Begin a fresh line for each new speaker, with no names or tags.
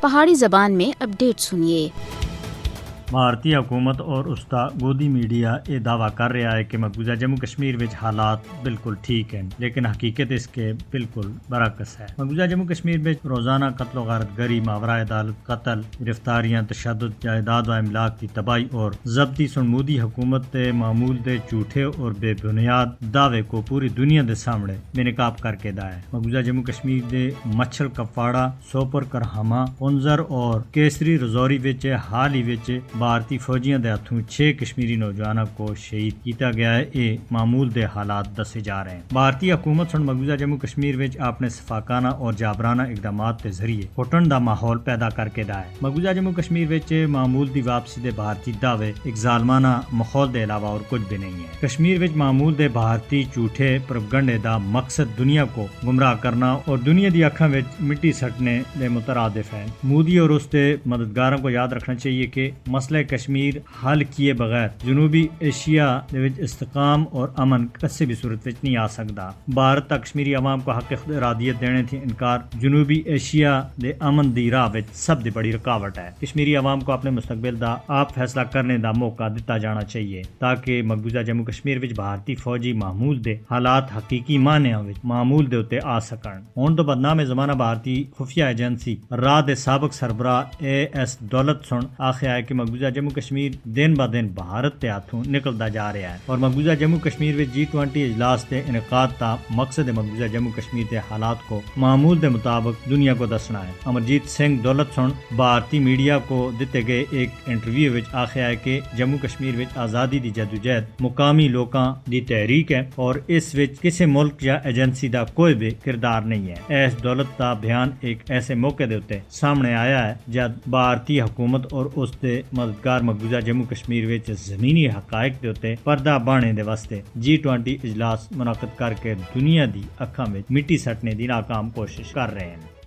پہاڑی زبان میں اپڈیٹ سنیے۔
بھارتی حکومت اور استا گودی میڈیا یہ دعویٰ کر رہا ہے کہ مقبوضہ جموں کشمیر میں حالات بالکل ٹھیک ہیں، لیکن حقیقت اس کے بالکل برعکس ہے۔ مقبوضہ جموں کشمیر میں روزانہ قتل و غارت گری، ماورائے عدالت قتل، گرفتاریاں، تشدد، جائیداد و املاک کی تباہی اور ضبطی مودی حکومت دے معمول دے جھوٹے اور بے بنیاد دعوے کو پوری دنیا دے سامنے بے نقاب کر کے دیا ہے۔ مقبوضہ جموں کشمیر دے مچھل کپواڑہ، سوپر کرہامہ، پنزر اور کیسری رجوری وچ حال ہی وچ بھارتی فوجیاں دے ہاتھوں 6 کشمیری نوجوانوں کو شہید کیتا گیا ہے۔ یہ معمول دے حالات دسے جا رہے ہیں۔ بھارتی حکومت سن مقبوضہ جموں کشمیر وچ اپنے شفاقانہ اور جابرانہ اقدامات کے ذریعے پھٹن دا ماحول پیدا کر کے دا ہے۔ مقبوضہ جموں کشمیر وچ معمول دی واپسی دے بھارتی دعوے ایک ظالمانہ ماحول دے علاوہ اور کچھ بھی نہیں ہے۔ کشمیر وچ معمول دے بھارتی جھوٹے پروپیگنڈے دا مقصد دنیا کو گمراہ کرنا اور دنیا دی اکھاں وچ مٹی سٹنے دے مترادف ہے۔ مودی اور اس دے مددگاروں کو یاد رکھنا چاہیے کہ مسئلہ کشمیر حل کیے بغیر جنوبی ایشیا دے وچ استحکام اور امن کسی بھی صورت وچ نہیں آ سکتا۔ بھارت تا کشمیری عوام کو حق ارادیت دینے تھی انکار جنوبی ایشیا دے امن دی راہ وچ سب دی بڑی رکاوٹ ہے۔ کشمیری عوام کو اپنے مستقبل دا آپ فیصلہ کرنے دا موقع دتا جانا چاہیے تاکہ مقبوضہ جموں کشمیر وچ بھارتی فوجی معمول دے حالات حقیقی معنیاں وچ معمول دے اتے آ سکن۔ ہن تو بدنام زمانہ بھارتی خفیہ ایجنسی را دے سابق سربراہ AS دولت سن آخیا ہے کہ مقبوضہ جموں کشمیر دن با دن بھارت کے ہاتھوں نکلتا جا رہا ہے اور مقبوضہ جموں کشمیر میں G20 اجلاس کے انعقاد کا مقصد مقبوضہ جموں کشمیر کے حالات کو معمول کے مطابق دنیا کو دسنا ہے۔ امرجیت سنگھ دولت سن بھارتی میڈیا کو دیتے گئے ایک انٹرویو وچ آخیا ہے کہ جموں کشمیر وچ آزادی دی جدوجہد مقامی لوکاں دی تحریک ہے اور اس وچ کسی ملک یا ایجنسی دا کوئی بھی کردار نہیں ہے۔ ایس دولت کا بیان ایک ایسے موقع دے اوتے سامنے آیا ہے جب بھارتی حکومت اور اس دے مددگار مقبوضہ جموں کشمیر وچ زمینی حقائق دے اوتے پردہ بانے دے واسطے G20 اجلاس منعقد کر کے دنیا دی اکھاں وچ مٹی سٹنے دی ناکام کوشش کر رہے ہیں۔